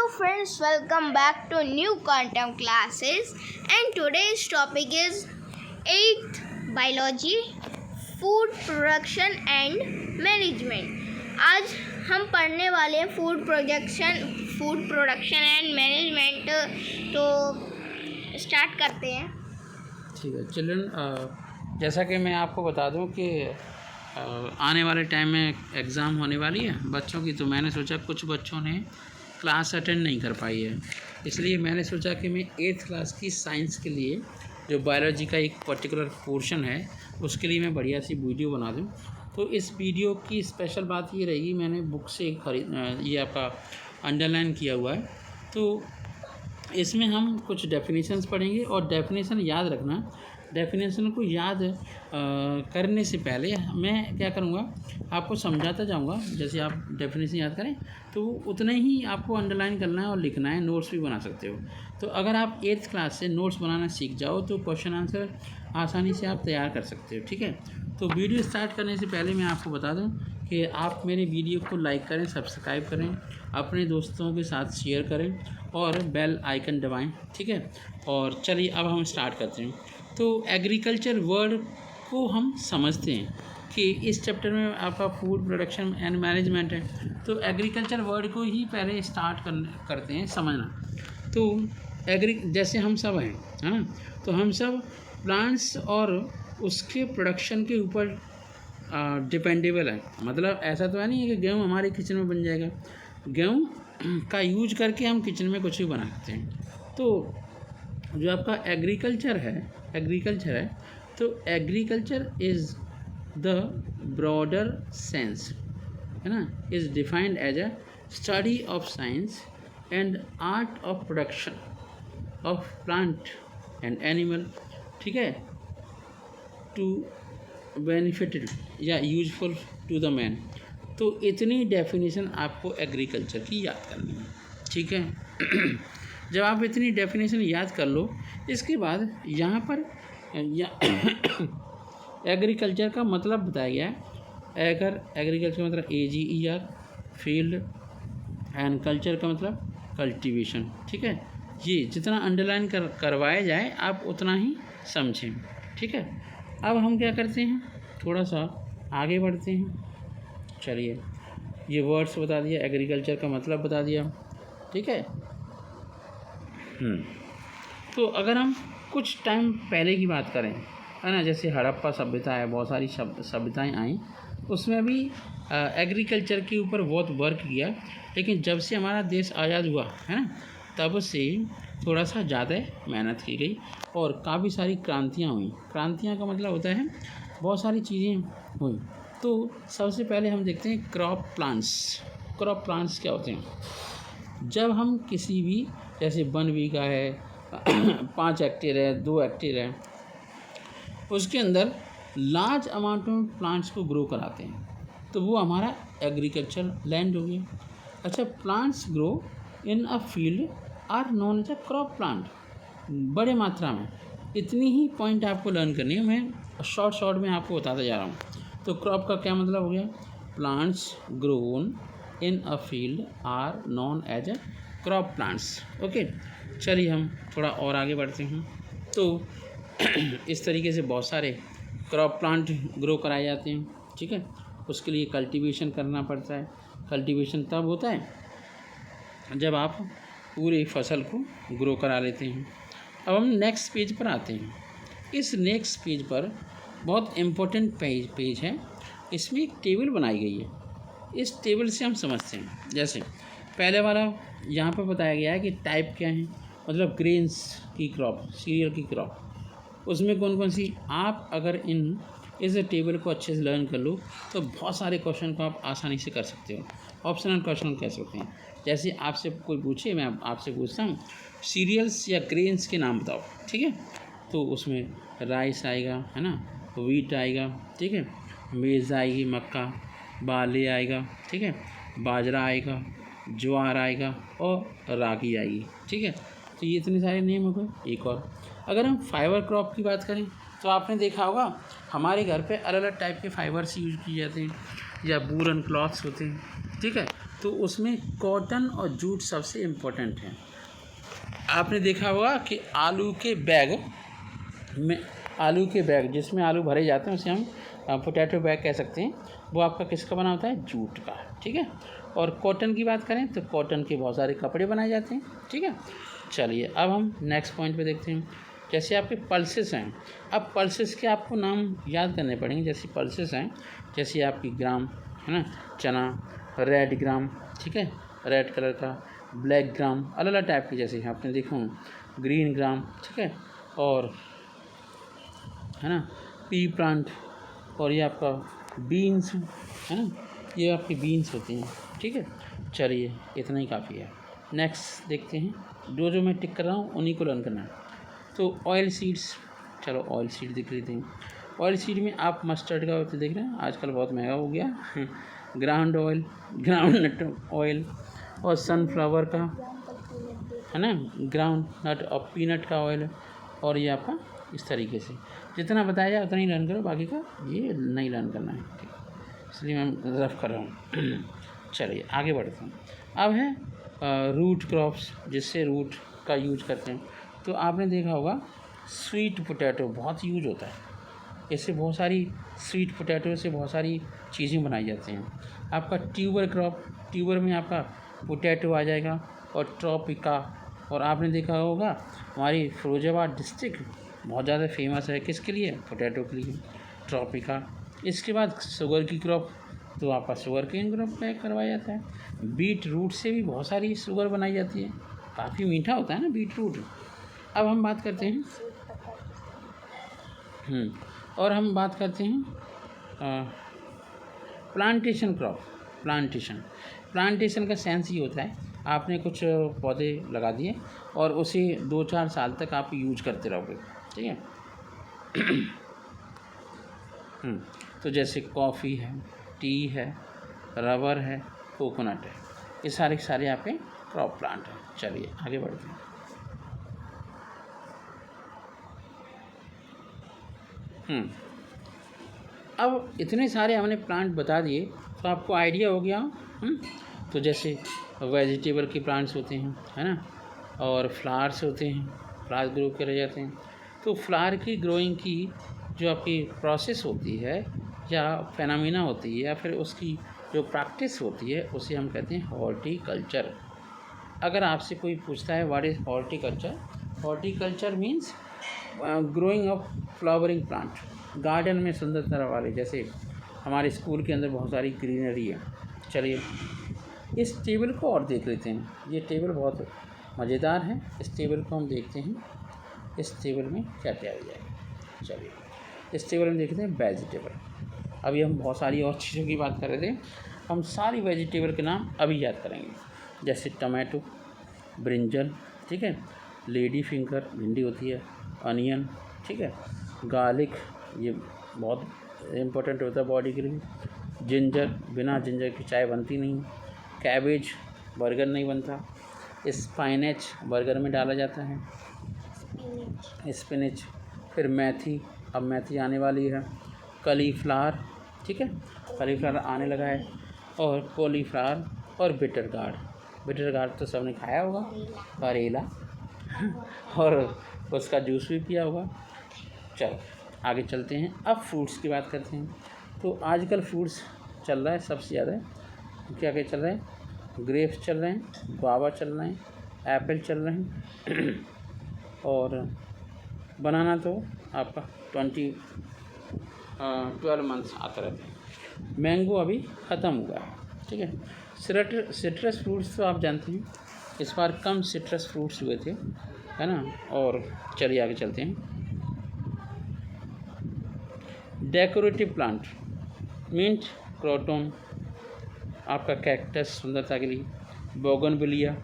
friends, welcome back to new content classes, and today's topic is 8th biology, food production and management. आज हम पढ़ने वाले हैं food production and management. तो start करते हैं। ठीक है चिल्ड्रन, जैसा कि मैं आपको बता दूं कि आने वाले टाइम में एग्ज़ाम होने वाली है बच्चों की, तो मैंने सोचा कुछ बच्चों ने क्लास अटेंड नहीं कर पाई है, इसलिए मैंने सोचा कि मैं 8th क्लास की साइंस के लिए जो बायोलॉजी का एक पर्टिकुलर पोर्शन है उसके लिए मैं बढ़िया सी वीडियो बना दूं। तो इस वीडियो की स्पेशल बात ये रहेगी, मैंने बुक से ये आपका अंडरलाइन किया हुआ है। तो इसमें हम कुछ डेफिनेशंस पढ़ेंगे और डेफिनेशन याद रखना। डेफिनेशन को याद करने से पहले मैं क्या करूँगा, आपको समझाता जाऊँगा। जैसे आप डेफिनेशन याद करें तो उतना ही आपको अंडरलाइन करना है और लिखना है, नोट्स भी बना सकते हो। तो अगर आप 8th क्लास से नोट्स बनाना सीख जाओ तो क्वेश्चन आंसर आसानी से आप तैयार कर सकते हो। ठीक है, तो वीडियो स्टार्ट करने से पहले मैं आपको बता दूं कि आप मेरे वीडियो को लाइक करें, सब्सक्राइब करें, अपने दोस्तों के साथ शेयर करें और बेल आइकन दबाएं। ठीक है, और चलिए अब हम स्टार्ट करते हैं। तो एग्रीकल्चर वर्ड को हम समझते हैं कि इस चैप्टर में आपका फूड प्रोडक्शन एंड मैनेजमेंट है, तो एग्रीकल्चर वर्ड को ही पहले स्टार्ट करते हैं समझना। तो जैसे हम सब हैं, है ना, तो हम सब प्लांट्स और उसके प्रोडक्शन के ऊपर डिपेंडेबल है। मतलब ऐसा तो है नहीं है कि गेहूँ हमारे किचन में बन जाएगा, गेहूँ का यूज करके हम किचन में कुछ भी बना सकते हैं। तो जो आपका एग्रीकल्चर है तो agriculture is the broader sense, है ना, is defined as a study of science and art of production of plant and animal. ठीक है, टू बेनिफिटेड या यूजफुल टू द मैन। तो इतनी डेफिनेशन आपको एग्रीकल्चर की याद करनी है। ठीक है जब आप इतनी डेफिनेशन याद कर लो, इसके बाद यहाँ पर एग्रीकल्चर का मतलब बताया गया है। अगर एग्रीकल्चर मतलब AGER फील्ड एंड कल्चर का मतलब कल्टीवेशन। ठीक है, ये जितना अंडरलाइन करवाया जाए आप उतना ही समझें। ठीक है, अब हम क्या करते हैं, थोड़ा सा आगे बढ़ते हैं। चलिए, ये वर्ड्स बता दिया, एग्रीकल्चर का मतलब बता दिया। ठीक है, तो अगर हम कुछ टाइम पहले की बात करें, है ना, जैसे हड़प्पा सभ्यता है, बहुत सारी सभ्यताएँ आई, उसमें भी एग्रीकल्चर के ऊपर बहुत वर्क किया। लेकिन जब से हमारा देश आज़ाद हुआ है ना, तब से थोड़ा सा ज़्यादा मेहनत की गई और काफ़ी सारी क्रांतियाँ हुई। क्रांतियाँ का मतलब होता है बहुत सारी चीज़ें हुई। तो सबसे पहले हम देखते हैं क्रॉप प्लांट्स। क्रॉप प्लांट्स क्या होते हैं? जब हम किसी भी, जैसे 1 बीघा है 5 हेक्टेयर है, 2 हेक्टेयर है, उसके अंदर लार्ज अमाउंट में प्लांट्स को ग्रो कराते हैं, तो वो हमारा एग्रीकल्चर लैंड हो गया। अच्छा, plants grow in a field are known as a crop plant. बड़े मात्रा में, इतनी ही पॉइंट आपको लर्न करनी है, मैं शॉर्ट में आपको बताता जा रहा हूँ। तो क्रॉप का क्या मतलब हो गया? Plants grown in a field are known as a crop plants. Okay, चलिए हम थोड़ा और आगे बढ़ते हैं। तो इस तरीके से बहुत सारे क्रॉप प्लांट ग्रो कराए जाते हैं। ठीक है, उसके लिए कल्टीवेशन करना पड़ता है। कल्टीवेशन तब होता है जब आप पूरी फसल को ग्रो करा लेते हैं। अब हम नेक्स्ट पेज पर आते हैं। इस नेक्स्ट पेज पर बहुत इम्पोर्टेंट पेज है, इसमें एक टेबल बनाई गई है। इस टेबल से हम समझते हैं, जैसे पहले वाला यहाँ पर बताया गया है कि टाइप क्या है, मतलब ग्रेन्स की क्रॉप, सीरियल की क्रॉप, उसमें कौन कौन सी। आप अगर इस टेबल को अच्छे से लर्न कर लो तो बहुत सारे क्वेश्चन को आप आसानी से कर सकते हो। ऑप्शनल क्वेश्चन कह सकते हैं। जैसे आपसे कोई पूछे, मैं आपसे पूछता हूँ सीरियल्स या ग्रेन्स के नाम बताओ। ठीक है, तो उसमें राइस आएगा, है ना, व्हीट आएगा, ठीक है, मेज़ आएगी, मक्का, बार्ले आएगा, ठीक है, बाजरा आएगा, ज्वार आएगा और रागी आएगी। ठीक है, तो ये इतने सारे नेम हो गए। एक और अगर हम फाइबर क्रॉप की बात करें तो आपने देखा होगा हमारे घर पे अलग अलग टाइप के फाइबर्स यूज किए जाते हैं, या वूलन क्लॉथ्स होते हैं। ठीक है, तो उसमें कॉटन और जूट सबसे इम्पोर्टेंट है। आपने देखा होगा कि आलू के बैग जिसमें आलू भरे जाते हैं उसे हम पोटैटो बैग कह सकते हैं, वो आपका किसका बना होता है? जूट का, ठीक है। और कॉटन की बात करें तो कॉटन के बहुत सारे कपड़े बनाए जाते हैं, ठीक है। चलिए अब हम नेक्स्ट पॉइंट पे देखते हैं। जैसे आपके पल्सेस हैं, अब पल्सेस के आपको नाम याद करने पड़ेंगे। जैसे पल्सेस हैं, जैसे आपकी ग्राम है ना, चना, रेड ग्राम, ठीक है, रेड कलर का, ब्लैक ग्राम, अलग अलग टाइप के, जैसे आपने देखा ग्रीन ग्राम, ठीक है, और है ना पी प्लांट, और ये आपका बीन्स है ना, ये आपकी बीन्स होती हैं, ठीक है। चलिए इतना ही काफ़ी है। नेक्स्ट देखते हैं, जो मैं टिक कर रहा हूँ उन्हीं को लर्न करना है। तो ऑयल सीड्स, चलो ऑयल सीड दिख रही थी। ऑयल सीड में आप मस्टर्ड का तो देख रहे हैं आजकल बहुत महंगा हो गया ground oil, groundnut oil, और सनफ्लावर का है ना, ग्राउंड नट और पीनट का ऑयल, और ये आपका इस तरीके से जितना बताया जाए उतना ही लर्न करो, बाकी का ये नहीं लर्न करना है, ठीक है, इसलिए मैं रफ कर रहा हूँ। चलिए आगे बढ़ते हैं। अब है रूट क्रॉप्स, जिससे रूट का यूज करते हैं। तो आपने देखा होगा स्वीट पोटैटो बहुत यूज होता है, इससे बहुत सारी स्वीट पोटैटो से बहुत सारी चीज़ें बनाई जाती हैं। आपका ट्यूबर क्रॉप, ट्यूबर में आपका पोटैटो आ जाएगा, और ट्रॉपिका, और आपने देखा होगा हमारी फिरोजाबाद डिस्ट्रिक्ट बहुत ज़्यादा फेमस है किसके लिए? पोटैटो के लिए, ट्रॉपिका। इसके बाद शुगर की क्रॉप, तो आपका शुगर केन क्रॉप पैक करवाया जाता है। बीट रूट से भी बहुत सारी शुगर बनाई जाती है, काफ़ी मीठा होता है ना बीट रूट। अब हम बात करते हैं और हम बात करते हैं प्लांटेशन क्रॉप। प्लांटेशन का सेंस ये होता है आपने कुछ पौधे लगा दिए और उसे 2-4 साल तक आप यूज करते रहोगे, ठीक है। तो जैसे कॉफ़ी है, टी है, रबर है, कोकोनट है, ये सारे के सारे आपके क्रॉप प्लांट हैं। चलिए आगे बढ़ते हैं। अब इतने सारे हमने प्लांट बता दिए तो आपको आइडिया हो गया। तो जैसे वेजिटेबल के प्लांट्स होते हैं, है ना, और फ्लावर्स होते हैं, फ्लावर ग्रो करे जाते हैं। तो फ्लावर की ग्रोइंग की जो आपकी प्रोसेस होती है या फेनामिना होती है या फिर उसकी जो प्रैक्टिस होती है उसे हम कहते हैं हॉर्टिकल्चर। अगर आपसे कोई पूछता है what is horticulture, horticulture means growing of flowering plant, garden में सुंदरता वाले, जैसे हमारे स्कूल के अंदर बहुत सारी ग्रीनरी है। चलिए इस टेबल को और देख लेते हैं। ये टेबल बहुत मज़ेदार है, इस टेबल को हम देखते हैं इस टेबल में क्या क्या आ जाएगा। चलिए इस टेबल में देखते हैं वेजिटेबल। अभी हम बहुत सारी और चीज़ों की बात कर रहे थे, हम सारी वेजिटेबल के नाम अभी याद करेंगे। जैसे टमाटो, ब्रिंजल, ठीक है, लेडी फिंगर भिंडी होती है, अनियन, ठीक है, गार्लिक, ये बहुत इम्पोर्टेंट होता है बॉडी के लिए, जिंजर, बिना जिंजर की चाय बनती नहीं, कैबेज, बर्गर नहीं बनता, स्पाइनेच बर्गर में डाला जाता है, स्पिनिच, फिर मेथी, अब मेथी आने वाली है, कलीफ्लावर, ठीक है, कलीफ्लावर आने लगा है, और कॉलीफ्लावर, और बिटर गार्ड तो सबने खाया होगा, करेला और उसका जूस भी पिया होगा। चलो आगे चलते हैं, अब फ्रूट्स की बात करते हैं। तो आजकल फ्रूट्स चल रहा है सबसे ज़्यादा, क्या क्या चल रहा है? ग्रेप्स चल रहे हैं, गुआवा चल रहे हैं, एप्पल चल रहे हैं और बनाना तो आपका 12 मंथ्स आता रहता है। मैंगो अभी ख़त्म हुआ है, ठीक है। सिट्रस फ्रूट्स तो आप जानते हैं, इस बार कम सिट्रस फ्रूट्स हुए थे, है ना। और चलिए आगे चलते हैं। डेकोरेटिव प्लांट, मिंट, क्रोटन, आपका कैक्टस सुंदरता के लिए, बोगनविलिया,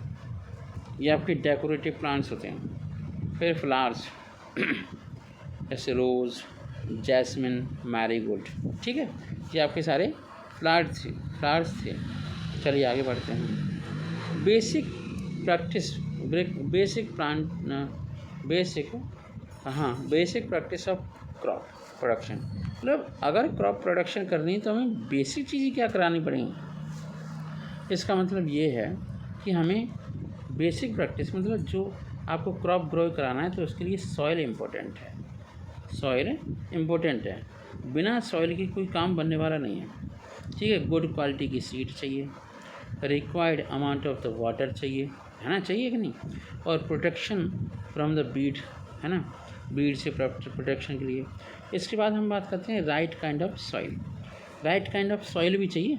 ये आपके डेकोरेटिव प्लांट्स होते हैं। फिर फ्लावर्स जैसे रोज़, जैस्मिन, मैरीगोल्ड, ठीक है, ये आपके सारे फ्लावर्स थे। चलिए आगे बढ़ते हैं। Basic practice of crop production, मतलब अगर क्रॉप प्रोडक्शन करनी है तो हमें बेसिक चीज़ें क्या करानी पड़ेंगी। इसका मतलब ये है कि हमें बेसिक प्रैक्टिस, मतलब जो आपको क्रॉप ग्रो कराना है तो उसके लिए सॉइल इम्पोर्टेंट है, सॉइल इम्पोर्टेंट है। बिना सॉइल के कोई काम बनने वाला नहीं है, ठीक है। गुड क्वालिटी की सीड चाहिए, required amount of the water चाहिए, है ना, चाहिए कि नहीं, और प्रोटेक्शन फ्रॉम द बीड, है ना, बीड से प्रोटेक्शन के लिए। इसके बाद हम बात करते हैं right kind of soil. Right kind of soil भी चाहिए,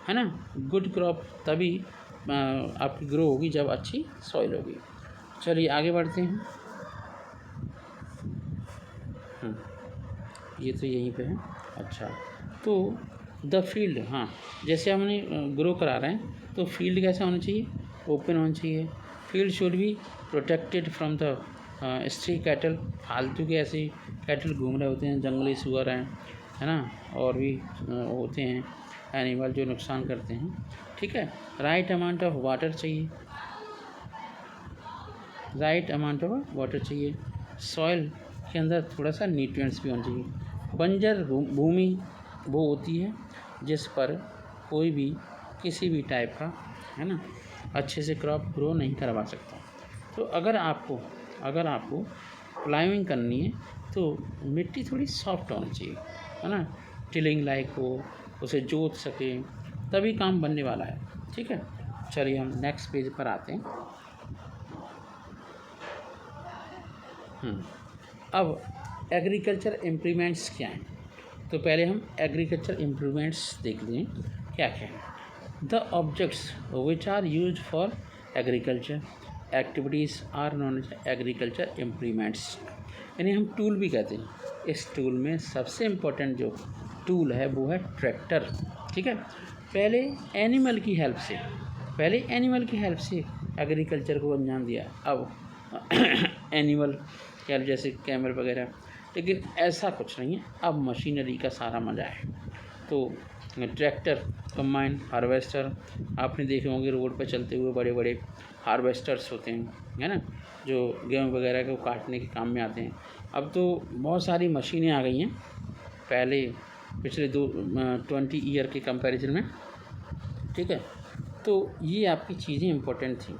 है ना। गुड क्रॉप तभी आपकी ग्रो होगी जब अच्छी सॉइल होगी। चलिए आगे बढ़ते हैं। ये तो यहीं पे है। अच्छा, तो द फील्ड, हाँ, जैसे हमने ग्रो करा रहे हैं तो फील्ड कैसा होना चाहिए, ओपन होना चाहिए। Field should be protected from the stray cattle, फालतू के ऐसे कैटल घूम रहे होते हैं, जंगली सुअर हैं, है ना, और भी होते हैं एनिमल जो नुकसान करते हैं, ठीक है। राइट अमाउंट ऑफ वाटर चाहिए, राइट अमाउंट ऑफ वाटर चाहिए। सॉइल के अंदर थोड़ा सा न्यूट्रिएंट्स भी होना चाहिए। बंजर भूमि वो होती है जिस पर कोई भी किसी भी टाइप का, है ना, अच्छे से क्रॉप ग्रो नहीं करवा सकता। तो अगर आपको प्लाइंग करनी है तो मिट्टी थोड़ी सॉफ्ट होनी चाहिए, है ना, टिलिंग लाइक हो, उसे जोत सके, तभी काम बनने वाला है, ठीक है। चलिए हम नेक्स्ट पेज पर आते हैं। अब एग्रीकल्चर इम्प्रूवमेंट्स क्या हैं, तो पहले हम एग्रीकल्चर इम्प्रूवमेंट्स देख लें क्या क्या है। The objects which are use for agriculture activities are known as agriculture improvements, यानी हम टूल भी कहते हैं। इस टूल में सबसे इम्पोर्टेंट जो टूल है वो है ट्रैक्टर, ठीक है। पहले एनिमल की हेल्प से एग्रीकल्चर को अंजाम दिया, अब एनिमल या जैसे कैमल वगैरह, लेकिन ऐसा कुछ नहीं है, अब मशीनरी का सारा मज़ा है। तो ट्रैक्टर, कंबाइन हार्वेस्टर, आपने देखे होंगे रोड पर चलते हुए बड़े बड़े हार्वेस्टर्स होते हैं, है ना, जो गेहूँ वगैरह को काटने के काम में आते हैं। अब तो बहुत सारी मशीनें आ गई हैं, पहले पिछले 20 ईयर के कंपैरिजन में, ठीक है। तो ये आपकी चीज़ें इम्पोर्टेंट थी।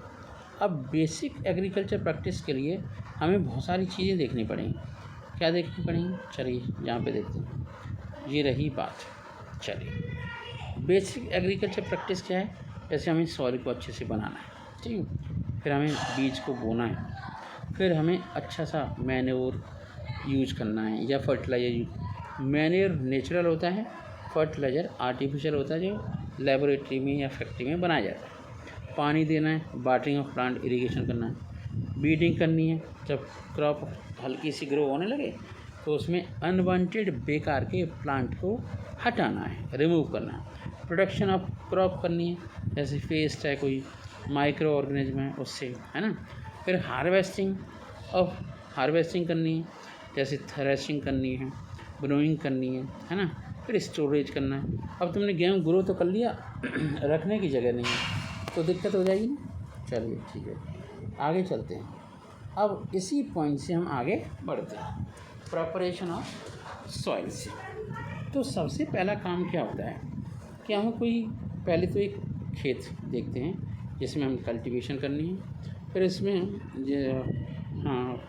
अब बेसिक एग्रीकल्चर प्रैक्टिस के लिए हमें बहुत सारी चीज़ें देखनी पड़ेंगी। क्या देखनी पड़ेंगी, चलिए यहाँ पे देखते हैं। ये रही बात। चलिए बेसिक एग्रीकल्चर प्रैक्टिस क्या है, जैसे हमें सॉइल को अच्छे से बनाना है, ठीक है, फिर हमें बीज को बोना है, फिर हमें अच्छा सा मैन्योर यूज करना है या फर्टिलाइजर। मैन्योर नेचुरल होता है, फर्टिलाइजर आर्टिफिशियल होता है जो लेबोरेटरी में या फैक्ट्री में बनाया जाता है। पानी देना है, वाटरिंग ऑफ प्लांट, इरिगेशन करना है, बीडिंग करनी है। जब क्रॉप हल्की सी ग्रो होने लगे तो उसमें अनवांटेड बेकार के प्लांट को हटाना है, रिमूव करना है। प्रोडक्शन ऑफ क्रॉप करनी है, जैसे पेस्ट है, कोई माइक्रो ऑर्गेनिज्म है उससे, है ना। फिर हार्वेस्टिंग करनी है, जैसे थ्रेशिंग करनी है, ब्रोइंग करनी है ना। फिर स्टोरेज करना है। अब तुमने गेहूँ ग्रो तो कर लिया, रखने की जगह नहीं है तो दिक्कत हो जाएगी ना। चलिए ठीक है, आगे चलते हैं। अब इसी पॉइंट से हम आगे बढ़ते हैं, प्रिपरेशन ऑफ सॉइल से। तो सबसे पहला काम क्या होता है कि हमें पहले तो एक खेत देखते हैं जिसमें हम कल्टीवेशन करनी है। फिर इसमें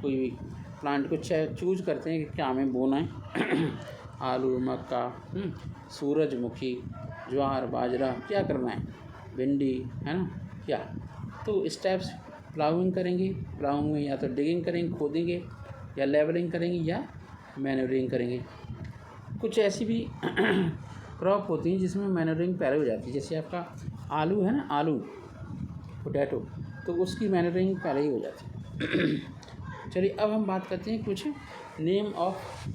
कोई प्लांट को चूज करते हैं कि क्या हमें बोना है आलू, मक्का, सूरजमुखी, ज्वार, बाजरा, क्या करना है, भिंडी, है ना, क्या। तो इस टाइप से प्लाउइंग करेंगे, प्लाउइंग में या तो डिगिंग करेंगे, खोदेंगे, या लेवलिंग करेंगे, या मैन्योरिंग करेंगे। कुछ ऐसी भी क्रॉप होती हैं जिसमें मैन्योरिंग पहले हो जाती है, जैसे आपका आलू है ना, आलू पोटैटो, तो उसकी मैन्योरिंग पहले ही हो जाती है। चलिए अब हम बात करते हैं कुछ नेम ऑफ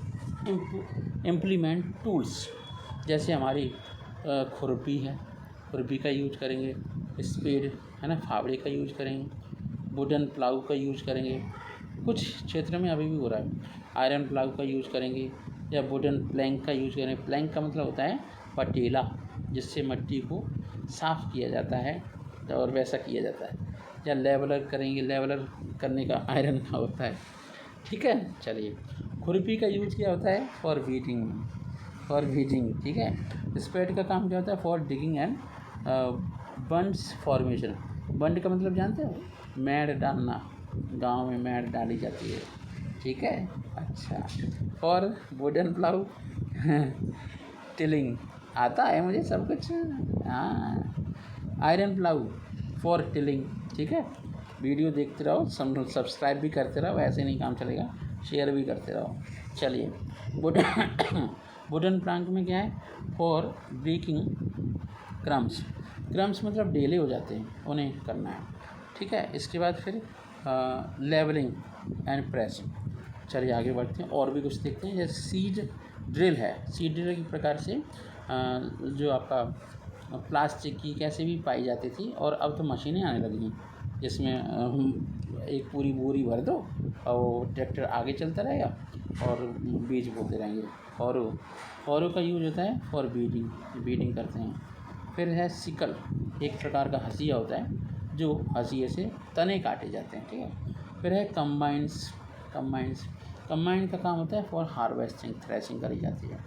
इम्प्लीमेंट टूल्स। जैसे हमारी खुरपी है, खुरपी का यूज करेंगे, स्पेड है ना, फावड़े का यूज करेंगे, वुडन प्लाऊ का यूज करेंगे। कुछ क्षेत्र में अभी भी हो रहा है, आयरन प्लाऊ का यूज करेंगे, या वुडन प्लैंक का यूज करेंगे। प्लैंक का मतलब होता है पटेला, जिससे मिट्टी को साफ़ किया जाता है और वैसा किया जाता है। या लेवलर करेंगे, लेवलर करने का आयरन का होता है, ठीक है। चलिए खुरपी का यूज क्या होता है, फॉर वीडिंग, ठीक है। स्पेड का काम क्या होता है, for digging and bunds formation. Bund का मतलब जानते हो? मैड डालना, गांव में मैड डाली जाती है, ठीक है। अच्छा, और वुडन प्लाऊ टिलिंग आता है मुझे सब कुछ। हाँ, आयरन प्लाऊ फॉर टिलिंग, ठीक है। वीडियो देखते रहो, सब्सक्राइब भी करते रहो, ऐसे नहीं काम चलेगा, शेयर भी करते रहो। चलिए, वुडन वुडन प्लांक में क्या है? For breaking crumbs. क्रम्स मतलब डेले हो जाते हैं, उन्हें करना है, ठीक है। इसके बाद फिर लेवलिंग एंड प्रेसिंग। चलिए आगे बढ़ते हैं, और भी कुछ देखते हैं। जैसे सीड ड्रिल है। सीड ड्रिल की प्रकार से जो आपका प्लास्टिक की कैसे भी पाई जाती थी, और अब तो मशीनें आने लगी हैं जिसमें एक पूरी बोरी भर दो और वो ट्रैक्टर आगे चलता रहेगा और बीज बोते रहेंगे। फॉरो का यूज होता है फॉर बीडिंग करते हैं। फिर है सिकल, एक प्रकार का हंसिया होता है जो हंसिए से तने काटे जाते हैं, ठीक है। फिर है कंबाइंड का काम होता है फॉर हार्वेस्टिंग, थ्रेशिंग करी जाती है।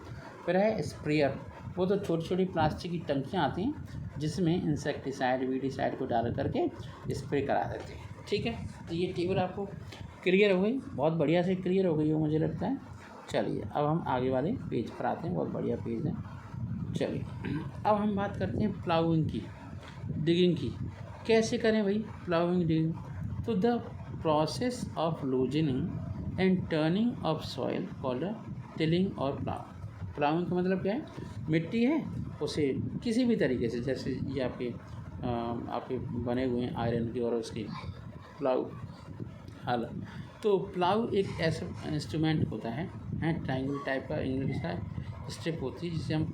फिर है स्प्रेयर, वो तो छोटी छोटी प्लास्टिक की टंकियाँ आती हैं जिसमें इंसेक्टिसाइड वीडिसाइड को डाल करके स्प्रे करा देते हैं, ठीक है। तो ये टेबल आपको क्लियर हो गई, बहुत बढ़िया से क्लियर हो गई हो मुझे लगता है। चलिए अब हम आगे वाले पेज पर आते हैं, बहुत बढ़िया पेज है। चलिए अब हम बात करते हैं प्लाउइंग की, डिगिंग की। कैसे करें भाई प्लाउइंग डिगिंग? तो the process of loosening and turning of soil called tilling और प्लाउइंग का मतलब क्या है? मिट्टी है उसे किसी भी तरीके से, जैसे ये आपके बने हुए हैं आयरन के और उसके प्लाऊ हल। तो प्लाऊ एक ऐसा इंस्ट्रूमेंट होता है ट्रायंगल टाइप का, इंग्लिश का स्ट्रिप होती है जिसे हम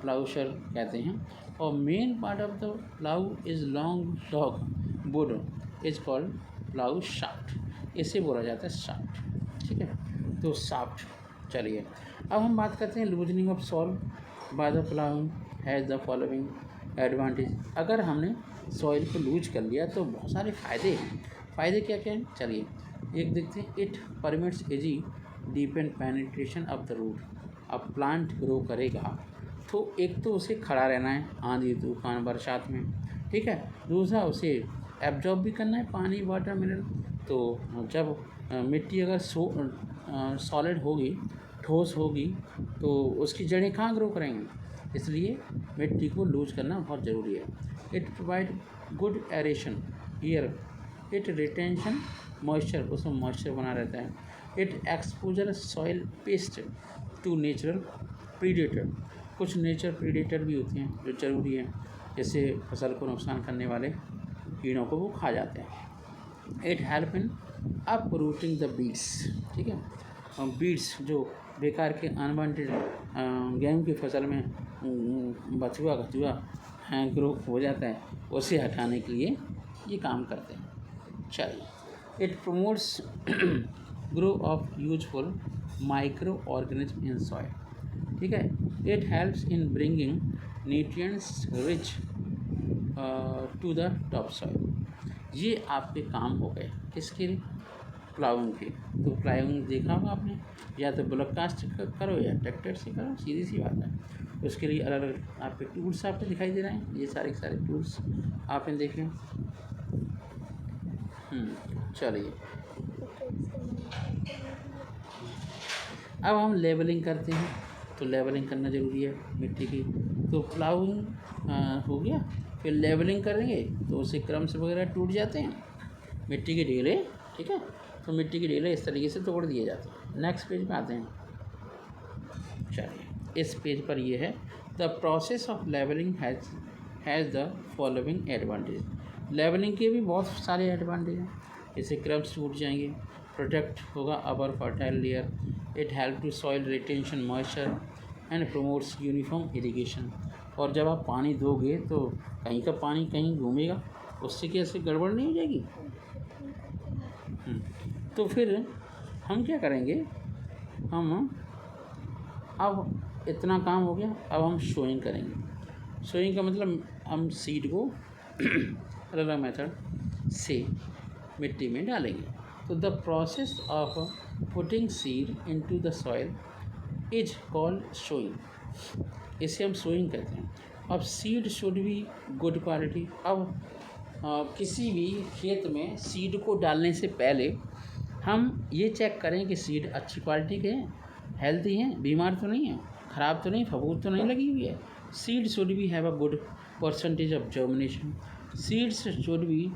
प्लाउशर कहते हैं। और main part of the plough is long dog would is called plough shaft, इसे बोला जाता है शाफ्ट, ठीक है। तो शाफ्ट। चलिए अब हम बात करते हैं loosening of soil by the ploughing has the following advantage. अगर हमने सॉइल को लूज कर लिया तो बहुत सारे फ़ायदे क्या क्या हैं? चलिए एक देखते हैं। It permits easy deep and penetration of the root. अब प्लांट ग्रो करेगा तो एक तो उसे खड़ा रहना है आंधी तूफान बरसात में, ठीक है। दूसरा उसे एब्जॉर्ब भी करना है पानी, वाटर, मिनरल। तो जब मिट्टी अगर सॉलिड होगी, ठोस होगी, तो उसकी जड़ें कहाँ ग्रो करेंगी? इसलिए मिट्टी को लूज करना बहुत ज़रूरी है। It provide good aeration air, it retention moisture, उसमें मॉइस्चर बना रहता है। It exposure soil pest to natural predator, कुछ नेचर प्रीडेटर भी होते हैं जो ज़रूरी है, जैसे फसल को नुकसान करने वाले कीड़ों को वो खा जाते हैं। It help in up routing the beads, ठीक है। बीड्स जो बेकार के अनवांटेड गेहूँ की फसल में बथुआ ग्रो हो जाता है, उसे हटाने के लिए ये काम करते हैं। चलिए it promotes grow of useful micro organism in soil, ठीक है। It helps in bringing nutrients rich to the top soil. ये आपके काम हो गए किसके लिए? प्लाउइंग के। तो प्लाउइंग देखा होगा आपने, या तो ब्लॉक कास्ट करो या ट्रैक्टर से करो, सीधी सी बात है। उसके लिए अलग अलग आपके टूल्स आपको दिखाई दे रहे हैं, ये सारे के सारे टूल्स आपने देखे। चलिए अब हम लेवलिंग करते हैं। तो लेवलिंग करना ज़रूरी है मिट्टी की। तो प्लाउइंग हो गया, फिर लेवलिंग करेंगे तो उससे क्रम्स वगैरह टूट जाते हैं, मिट्टी के ढेले, ठीक है। तो मिट्टी के ढेले इस तरीके से तोड़ दिए जाते हैं। नेक्स्ट पेज पे आते हैं। चलिए इस पेज पर ये है, the process of levelling has the following advantage. Levelling के भी बहुत सारे एडवांटेज हैं, जैसे क्रम्स टूट जाएंगे, प्रोटेक्ट होगा our fertile layer, it help to soil retention moisture and promotes uniform irrigation. और जब आप पानी दोगे तो कहीं का पानी कहीं घूमेगा, उससे कैसे गड़बड़ नहीं हो जाएगी। तो फिर हम क्या करेंगे, हम अब इतना काम हो गया, अब हम सोइंग करेंगे। सोइंग का मतलब हम सीड को अलग अलग मेथड से मिट्टी में डालेंगे। तो the process of putting seed into the soil is called sowing, इसे हम सोइंग कहते हैं। अब seed should be good quality. अब किसी भी खेत में सीड को डालने से पहले हम ये चेक करें कि सीड अच्छी क्वालिटी के हैं, हेल्दी हैं, बीमार तो नहीं है, ख़राब तो नहीं, फफूंद तो नहीं लगी हुई है। Seed should B have a good percentage of germination. Seeds should be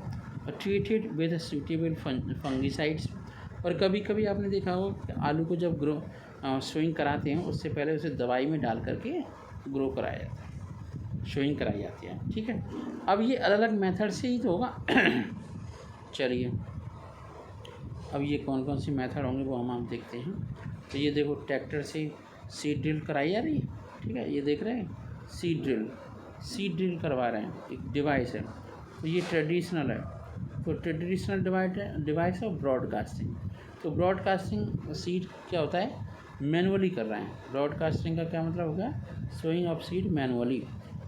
treated with suitable fungicides. और कभी कभी आपने देखा हो कि आलू को जब स्विंग कराते हैं उससे पहले उसे दवाई में डाल करके ग्रो कराया जाता है, स्विंग कराई जाती है। ठीक है, अब ये अलग अलग मेथड से ही तो होगा। चलिए, अब ये कौन कौन सी मेथड होंगे वो हम देखते हैं। तो ये देखो, ट्रैक्टर से सीड ड्रिल कराई जा रही है। ठीक है, ये देख रहे हैं सीड ड्रिल करवा रहे हैं, एक डिवाइस है। तो ये ट्रेडिशनल है, तो ट्रेडिशनल डिवाइस है ब्रॉडकास्टिंग। तो ब्रॉडकास्टिंग सीड क्या होता है, मैनुअली कर रहे हैं। ब्रॉडकास्टिंग का क्या मतलब होगा, सोइंग ऑफ सीड मैनुअली,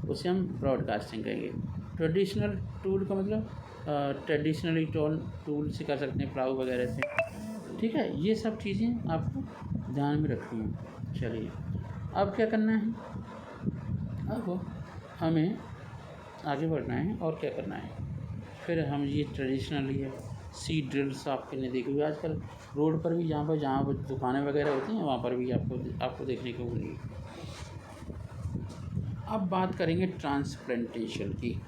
उसे हम ब्रॉडकास्टिंग कहेंगे। ट्रेडिशनल टूल का मतलब ट्रेडिशनली टूल से कर सकते हैं, प्लाऊ वगैरह से। ठीक है, ये सब चीज़ें आपको ध्यान में रखनी है। चलिए, अब क्या करना है, अब हमें आगे बढ़ना है और क्या करना है। फिर हम ये ट्रेडिशनली है सीड ड्रिल्स आपने देखी हुई आजकल रोड पर भी, जहाँ पर दुकानें वगैरह होती हैं वहाँ पर भी आपको देखने को मिलेगी। अब बात करेंगे ट्रांसप्लांटेशन की।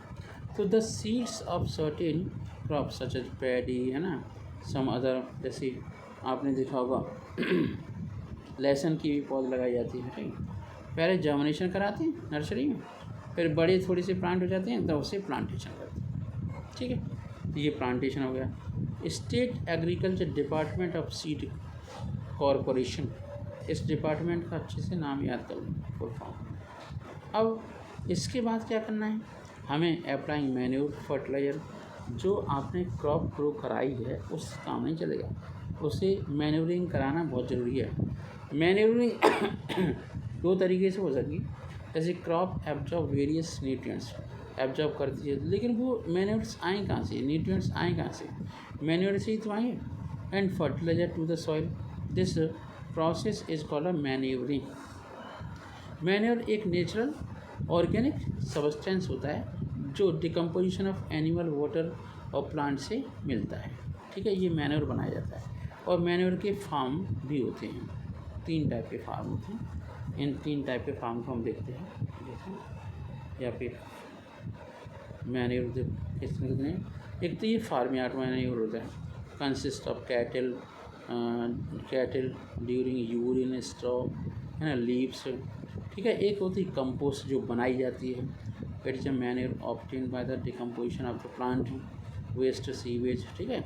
तो the seeds of certain crop such as paddy है ना, सम अदर, जैसे आपने देखा होगा लहसुन की भी पौध लगाई जाती है। ठीक, पहले जर्मिनेशन कराते हैं नर्सरी में, फिर बड़े थोड़े से प्लांट हो जाते हैं तो उसे प्लांटेशन करते हैं। ठीक है, ये प्लांटेशन हो गया। State agriculture department of seed corporation, इस डिपार्टमेंट का अच्छे से नाम याद कर लो, फुल फॉर्म। अब इसके बाद क्या करना है, हमें अप्लाइंग मैन्योर फर्टिलाइजर, जो आपने क्रॉप ग्रो कराई है उस काम नहीं चलेगा, उसे मैन्योरिंग कराना बहुत ज़रूरी है। मैन्योरिंग दो तरीके से हो सकती है, जैसे crop absorb various nutrients, absorb करती है, लेकिन वो मैन्योर्स आए कहाँ से, न्यूट्रिएंट्स आए कहाँ से, मैन्योर से ही तो आए। And fertilizer to the soil, this process is called a manuring. Manure एक नेचुरल ऑर्गेनिक सब्सटेंस होता है जो डिकम्पोजिशन ऑफ एनिमल, वाटर और प्लांट से मिलता है। ठीक है, ये मैन्योर बनाया जाता है। और मैन्योर के फार्म भी होते हैं, 3 टाइप के फार्म होते हैं। इन 3 टाइप के फार्म को हम देखते हैं। जैसे या फिर मैन्योर कितने, एक तो ये फार्म यार्ड मैन्योर होता है, consist of cattle during urine, straw है ना, लीव्स। ठीक है, एक होती है कंपोस्ट जो बनाई जाती है, it is a manure obtained by the decomposition of the plant waste, sewage. ठीक है,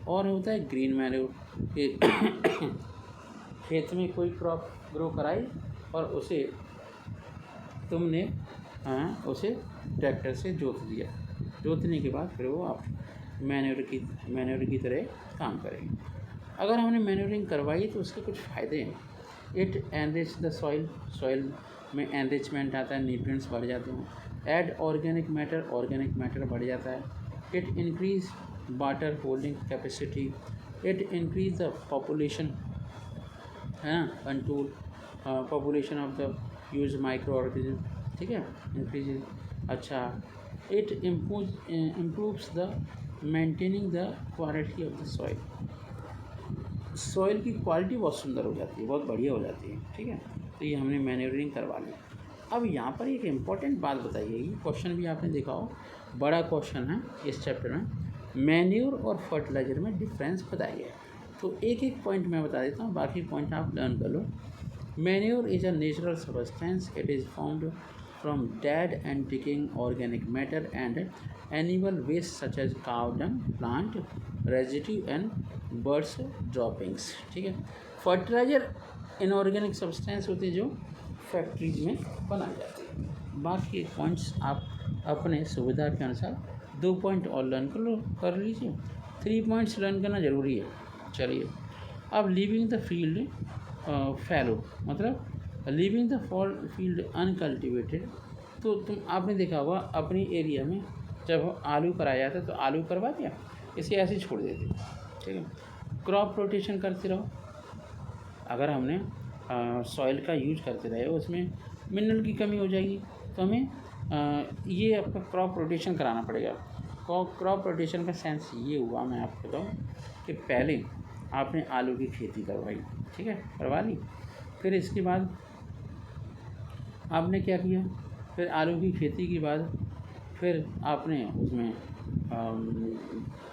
और होता है ग्रीन मैन्योर, खेत में कोई क्रॉप ग्रो कराई और उसे तुमने उसे ट्रैक्टर से जोत दिया, जोतने के बाद फिर वो आप मैन्योर की तरह काम करेंगे। अगर हमने मैन्योरिंग करवाई तो उसके कुछ फ़ायदे हैं। It enrich the soil, soil में एनरिचमेंट आता है, न्यूट्रिएंट्स बढ़ जाते हैं। ऐड ऑर्गेनिक मैटर बढ़ जाता है। It increase water holding capacity, it increase the population है ना, control population of the use micro organism. ठीक है, इंक्रीज। अच्छा, it improves the maintaining the quality of the soil, soil की क्वालिटी बहुत सुंदर हो जाती है, बहुत बढ़िया हो जाती है। ठीक है, तो ये हमने मैन्योरिंग करवा लिया। अब यहाँ पर एक इम्पॉर्टेंट बात बताइए, क्वेश्चन भी आपने देखा हो, बड़ा क्वेश्चन है इस चैप्टर में, मैन्योर और फर्टिलाइजर में डिफरेंस बताइए। तो एक एक पॉइंट मैं बता देता हूँ, बाकी पॉइंट आप लर्न कर लो। Manure is a natural substance, it is found from dead and decaying organic matter and animal waste such as cow dung, plant residue and birds droppings. ठीक है, फर्टिलाइजर इनऑर्गेनिक सब्सटेंस होते हैं जो factories में बनाए जाते हैं। बाकी पॉइंट्स आप अपने सुविधा के अनुसार 2 पॉइंट और लर्न कर लीजिए, 3 पॉइंट्स लर्न करना ज़रूरी है। चलिए, अब लीविंग द फील्ड फैलो, मतलब लीविंग द फील्ड अनकल्टिवेटेड। तो आपने देखा होगा अपनी एरिया में जब आलू कराया जाता है तो आलू करवा दिया, इसे ऐसे छोड़ देते। ठीक है, क्रॉप रोटेशन करते रहो। अगर हमने सॉइल का यूज करते रहे, उसमें मिनरल की कमी हो जाएगी, तो हमें ये आपका क्रॉप रोटेशन कराना पड़ेगा। क्रॉप रोटेशन का सेंस ये हुआ, मैं आपको बताऊँ कि पहले आपने आलू की खेती करवाई, ठीक है, करवा ली। फिर इसके बाद आपने क्या किया, फिर आलू की खेती के बाद फिर आपने उसमें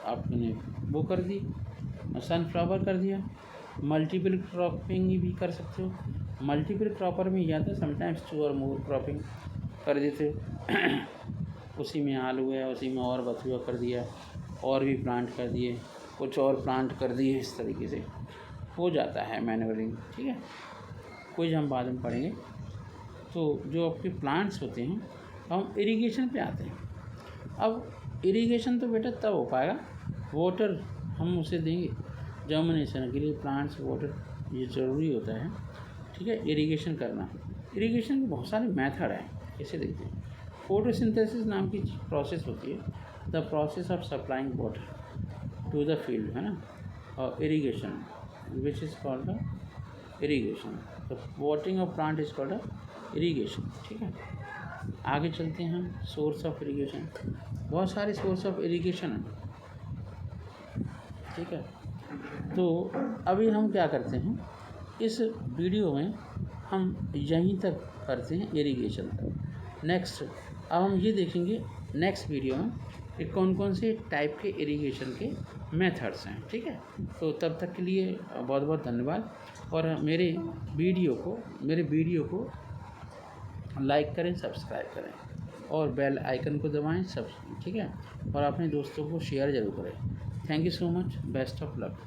आपने वो कर दी, सनफ्लावर कर दिया। मल्टीपल क्रॉपिंग भी कर सकते हो। मल्टीपल क्रॉपर में या तो समटाइम्स 2 और मोर क्रॉपिंग कर देते हो। उसी में आलू है, उसी में और बथुआ कर दिया, और भी प्लांट कर दिए, कुछ और प्लांट कर दिए, इस तरीके से हो जाता है मैन्यूरिंग, ठीक है। कुछ हम बाद में पढ़ेंगे। तो जो आपके प्लांट्स होते हैं, हम इरिगेशन पे आते हैं। अब इरिगेशन तो बेटा तब हो पाएगा, वाटर हम उसे देंगे जर्मिनेशन के लिए। प्लांट्स वाटर ये ज़रूरी होता है, ठीक है, इरिगेशन करना। इरिगेशन के बहुत सारे मेथड हैं, इसे देखते हैं। फोटोसिंथेसिस नाम की प्रोसेस होती है, the process of supplying water to the field, है ना। और irrigation which is called the irrigation, the watering of plant is called the irrigation, ठीक है। आगे चलते हैं हम। सोर्स ऑफ इरिगेशन, बहुत सारे सोर्स ऑफ इरिगेशन हैं, ठीक है। तो अभी हम क्या करते हैं, इस वीडियो में हम यहीं तक करते हैं, इरिगेशन तक। नेक्स्ट अब हम ये देखेंगे नेक्स्ट वीडियो में कि कौन कौन से टाइप के इरिगेशन के मेथड्स हैं, ठीक है। तो तब तक के लिए बहुत बहुत धन्यवाद। और मेरे वीडियो को लाइक करें, सब्सक्राइब करें और बेल आइकन को दबाएं सब, ठीक है। और अपने दोस्तों को शेयर ज़रूर करें। Thank you so much, best of luck.